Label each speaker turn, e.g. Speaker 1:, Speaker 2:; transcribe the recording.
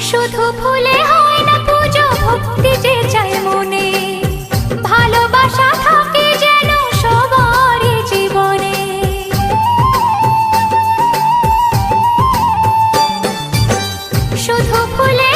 Speaker 1: শুধু ফুলে হয় না পুজো, ভক্তি যে চায় মনে, ভালোবাসা থাকে যেন সবারই জীবনে। শুধু ফুলে